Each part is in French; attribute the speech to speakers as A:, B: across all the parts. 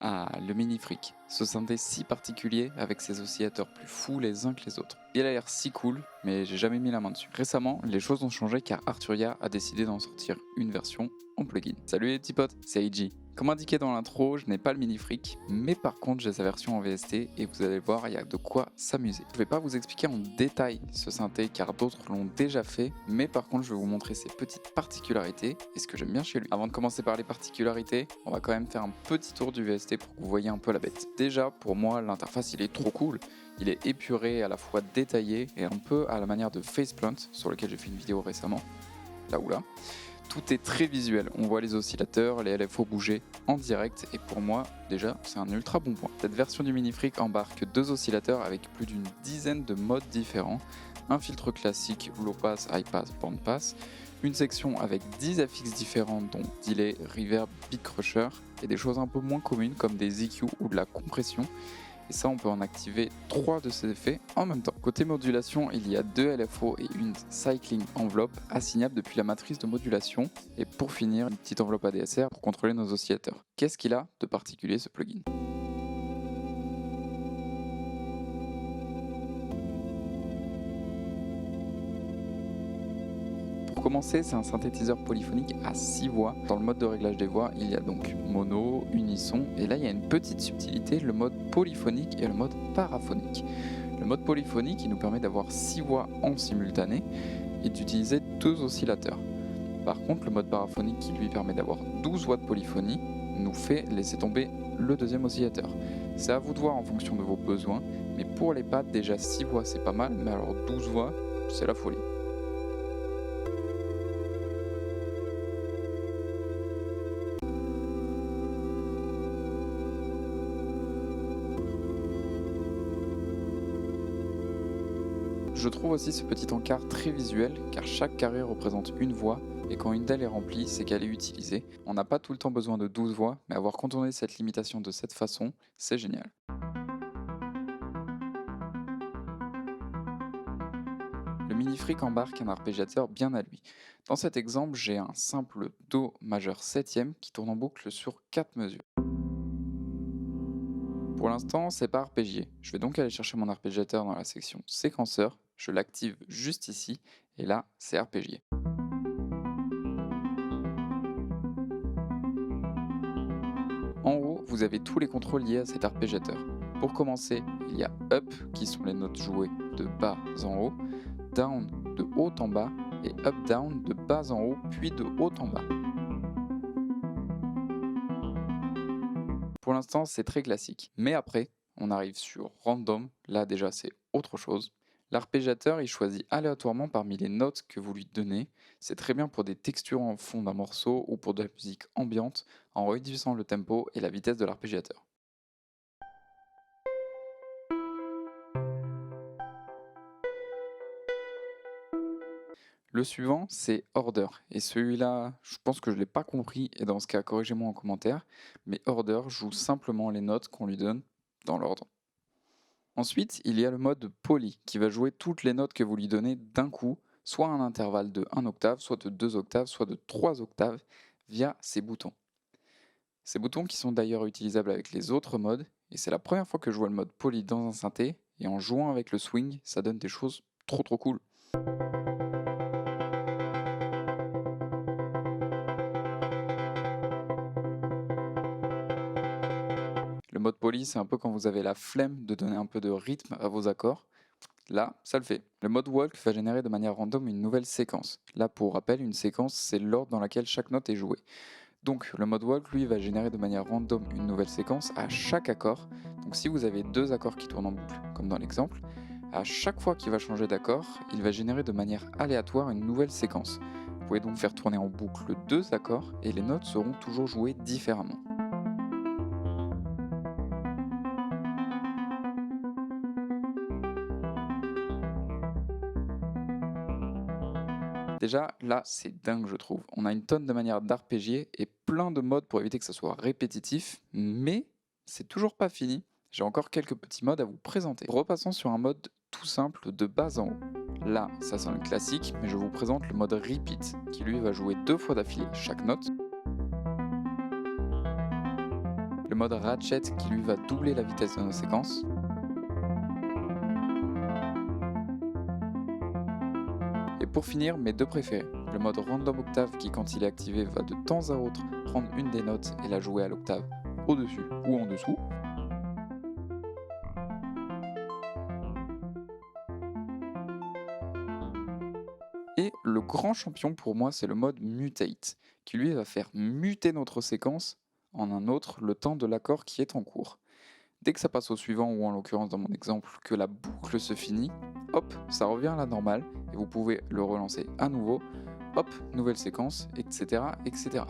A: Ah, le mini-freak, ce synthé si particulier avec ses oscillateurs plus fous les uns que les autres. Il a l'air si cool, mais j'ai jamais mis la main dessus. Récemment, les choses ont changé car Arturia a décidé d'en sortir une version en plugin. Salut les petits potes, c'est Eiji. Comme indiqué dans l'intro, je n'ai pas le mini-freak, mais par contre j'ai sa version en VST et vous allez voir, il y a de quoi s'amuser. Je vais pas vous expliquer en détail ce synthé car d'autres l'ont déjà fait, mais par contre je vais vous montrer ses petites particularités et ce que j'aime bien chez lui. Avant de commencer par les particularités, on va quand même faire un petit tour du VST pour que vous voyez un peu la bête. Déjà, pour moi, l'interface il est trop cool. Il est épuré, à la fois détaillé et un peu à la manière de Faceplant, sur lequel j'ai fait une vidéo récemment. Là ou là. Tout est très visuel, on voit les oscillateurs, les LFO bouger en direct et pour moi, déjà, c'est un ultra bon point. Cette version du mini-freak embarque deux oscillateurs avec plus d'une dizaine de modes différents, un filtre classique, low pass, high pass, band pass, une section avec 10 affixes différentes dont delay, reverb, beat crusher et des choses un peu moins communes comme des EQ ou de la compression. Et ça, on peut en activer 3 de ces effets en même temps. Côté modulation, il y a 2 LFO et une Cycling Envelope assignables depuis la matrice de modulation. Et pour finir, une petite enveloppe ADSR pour contrôler nos oscillateurs. Qu'est-ce qu'il a de particulier ce plugin ? Pour commencer, c'est un synthétiseur polyphonique à 6 voix. Dans le mode de réglage des voix, il y a donc mono, unisson, et là il y a une petite subtilité, le mode polyphonique et le mode paraphonique. Le mode polyphonique, il nous permet d'avoir 6 voix en simultané et d'utiliser 2 oscillateurs. Par contre, le mode paraphonique, qui lui permet d'avoir 12 voix de polyphonie, nous fait laisser tomber le deuxième oscillateur. C'est à vous de voir en fonction de vos besoins, mais pour les pads, déjà 6 voix c'est pas mal, mais alors 12 voix, c'est la folie. Je trouve aussi ce petit encart très visuel car chaque carré représente une voix et quand une d'elles est remplie, c'est qu'elle est utilisée. On n'a pas tout le temps besoin de 12 voix, mais avoir contourné cette limitation de cette façon, c'est génial. Le mini-freak embarque un arpégiateur bien à lui. Dans cet exemple, j'ai un simple Do majeur septième qui tourne en boucle sur 4 mesures. Pour l'instant, c'est pas arpégié. Je vais donc aller chercher mon arpégiateur dans la section séquenceur, je l'active juste ici, et là, c'est arpégié. En haut, vous avez tous les contrôles liés à cet arpégiateur. Pour commencer, il y a Up, qui sont les notes jouées de bas en haut, Down de haut en bas, et Up-Down de bas en haut, puis de haut en bas. Pour l'instant, c'est très classique. Mais après, on arrive sur Random, là déjà c'est autre chose. L'arpégiateur, il choisit aléatoirement parmi les notes que vous lui donnez. C'est très bien pour des textures en fond d'un morceau ou pour de la musique ambiante en réduisant le tempo et la vitesse de l'arpégiateur. Le suivant, c'est Order. Et celui-là, je pense que je ne l'ai pas compris, et dans ce cas, corrigez-moi en commentaire. Mais Order joue simplement les notes qu'on lui donne dans l'ordre. Ensuite, il y a le mode Poly, qui va jouer toutes les notes que vous lui donnez d'un coup, soit à un intervalle de 1 octave, soit de 2 octaves, soit de 3 octaves, via ces boutons. Ces boutons qui sont d'ailleurs utilisables avec les autres modes, et c'est la première fois que je vois le mode Poly dans un synthé, et en jouant avec le swing, ça donne des choses trop cool. Le mode poly, c'est un peu quand vous avez la flemme de donner un peu de rythme à vos accords. Là, ça le fait. Le mode walk va générer de manière random une nouvelle séquence. Là, pour rappel, une séquence, c'est l'ordre dans laquelle chaque note est jouée. Donc, le mode walk, lui, va générer de manière random une nouvelle séquence à chaque accord. Donc, si vous avez 2 accords qui tournent en boucle, comme dans l'exemple, à chaque fois qu'il va changer d'accord, il va générer de manière aléatoire une nouvelle séquence. Vous pouvez donc faire tourner en boucle 2 accords et les notes seront toujours jouées différemment. Déjà, là, c'est dingue, je trouve. On a une tonne de manières d'arpégier et plein de modes pour éviter que ça soit répétitif, mais c'est toujours pas fini. J'ai encore quelques petits modes à vous présenter. Repassons sur un mode tout simple de bas en haut. Là, ça c'est un classique, mais je vous présente le mode Repeat, qui lui va jouer 2 fois d'affilée chaque note. Le mode Ratchet qui lui va doubler la vitesse de nos séquences. Et pour finir, mes deux préférés. Le mode Random Octave qui, quand il est activé, va de temps à autre prendre une des notes et la jouer à l'octave au-dessus ou en dessous. Et le grand champion pour moi, c'est le mode Mutate, qui lui va faire muter notre séquence en un autre le temps de l'accord qui est en cours. Dès que ça passe au suivant, ou en l'occurrence dans mon exemple, que la boucle se finit, hop, ça revient à la normale, et vous pouvez le relancer à nouveau, hop, nouvelle séquence, etc. etc.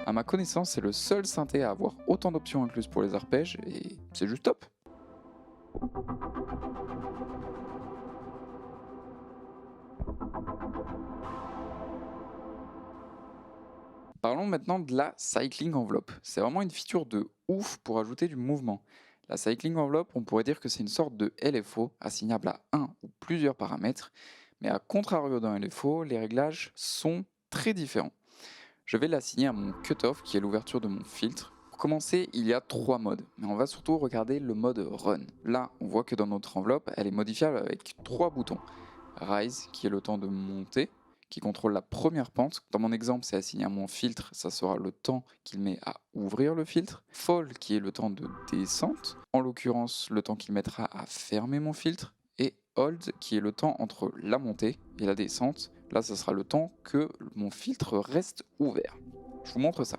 A: À ma connaissance, c'est le seul synthé à avoir autant d'options incluses pour les arpèges, et c'est juste top. Parlons maintenant de la Cycling Envelope. C'est vraiment une feature de ouf pour ajouter du mouvement. La Cycling Envelope, on pourrait dire que c'est une sorte de LFO assignable à un ou plusieurs paramètres, mais à contrario d'un LFO, les réglages sont très différents. Je vais l'assigner à mon cutoff qui est l'ouverture de mon filtre. Pour commencer, il y a 3 modes, mais on va surtout regarder le mode Run. Là, on voit que dans notre enveloppe, elle est modifiable avec 3 boutons. Rise, qui est le temps de monter, qui contrôle la première pente. Dans mon exemple, c'est assigné à mon filtre, ça sera le temps qu'il met à ouvrir le filtre. Fall, qui est le temps de descente, en l'occurrence le temps qu'il mettra à fermer mon filtre. Et Hold, qui est le temps entre la montée et la descente. Là, ça sera le temps que mon filtre reste ouvert. Je vous montre ça.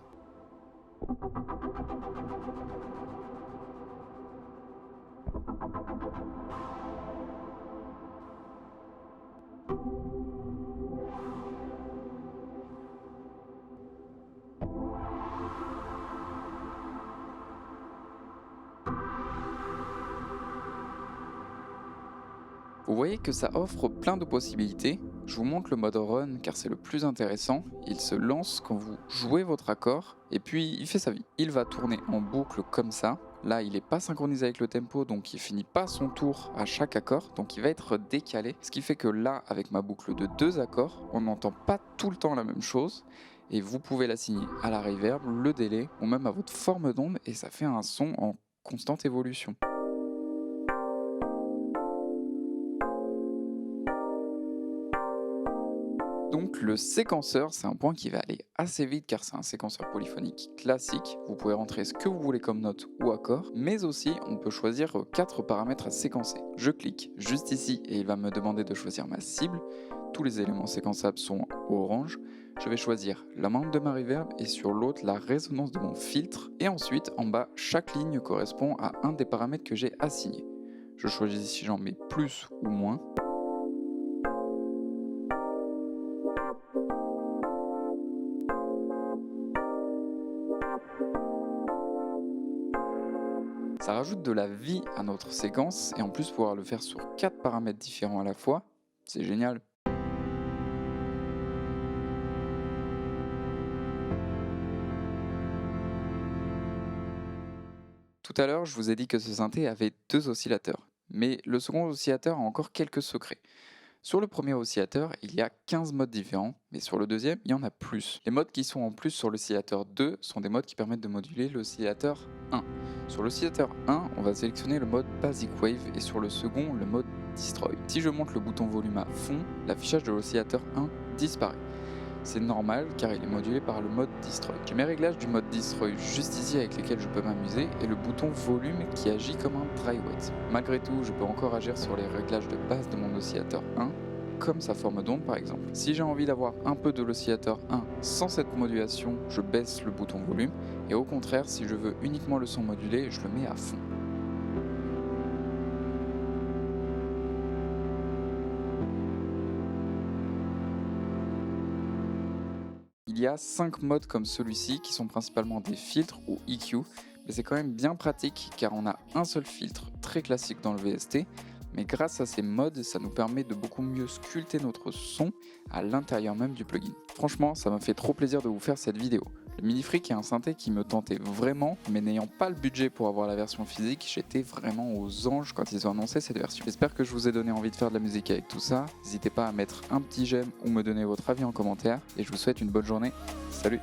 A: Vous voyez que ça offre plein de possibilités. Je vous montre le mode Run car c'est le plus intéressant. Il se lance quand vous jouez votre accord et puis il fait sa vie. Il va tourner en boucle comme ça. Là, il n'est pas synchronisé avec le tempo, donc il finit pas son tour à chaque accord, donc il va être décalé. Ce qui fait que là, avec ma boucle de 2 accords, on n'entend pas tout le temps la même chose. Et vous pouvez l'assigner à la reverb, le délai ou même à votre forme d'onde et ça fait un son en constante évolution. Donc le séquenceur, c'est un point qui va aller assez vite car c'est un séquenceur polyphonique classique. Vous pouvez rentrer ce que vous voulez comme note ou accord, mais aussi on peut choisir 4 paramètres à séquencer. Je clique juste ici et il va me demander de choisir ma cible. Tous les éléments séquençables sont orange. Je vais choisir l'amount de ma reverb et sur l'autre la résonance de mon filtre. Et ensuite en bas, chaque ligne correspond à un des paramètres que j'ai assigné. Je choisis si j'en mets plus ou moins. Ça rajoute de la vie à notre séquence et en plus pouvoir le faire sur 4 paramètres différents à la fois, c'est génial. Tout à l'heure, je vous ai dit que ce synthé avait 2 oscillateurs, mais le second oscillateur a encore quelques secrets. Sur le premier oscillateur, il y a 15 modes différents, mais sur le deuxième, il y en a plus. Les modes qui sont en plus sur l'oscillateur 2 sont des modes qui permettent de moduler l'oscillateur 1. Sur l'oscillateur 1, on va sélectionner le mode Basic Wave et sur le second, le mode Destroy. Si je monte le bouton volume à fond, l'affichage de l'oscillateur 1 disparaît. C'est normal car il est modulé par le mode Destroy. J'ai mes réglages du mode Destroy juste ici avec lesquels je peux m'amuser et le bouton volume qui agit comme un dry wet. Malgré tout, je peux encore agir sur les réglages de base de mon oscillateur 1, comme sa forme d'onde par exemple. Si j'ai envie d'avoir un peu de l'oscillateur 1 sans cette modulation, je baisse le bouton volume et au contraire, si je veux uniquement le son modulé, je le mets à fond. Il y a 5 modes comme celui-ci qui sont principalement des filtres ou EQ, mais c'est quand même bien pratique car on a un seul filtre très classique dans le VST, mais grâce à ces modes, ça nous permet de beaucoup mieux sculpter notre son à l'intérieur même du plugin. Franchement, ça m'a fait trop plaisir de vous faire cette vidéo. Le Mini Freak est un synthé qui me tentait vraiment, mais n'ayant pas le budget pour avoir la version physique, j'étais vraiment aux anges quand ils ont annoncé cette version. J'espère que je vous ai donné envie de faire de la musique avec tout ça. N'hésitez pas à mettre un petit j'aime ou me donner votre avis en commentaire, et je vous souhaite une bonne journée. Salut!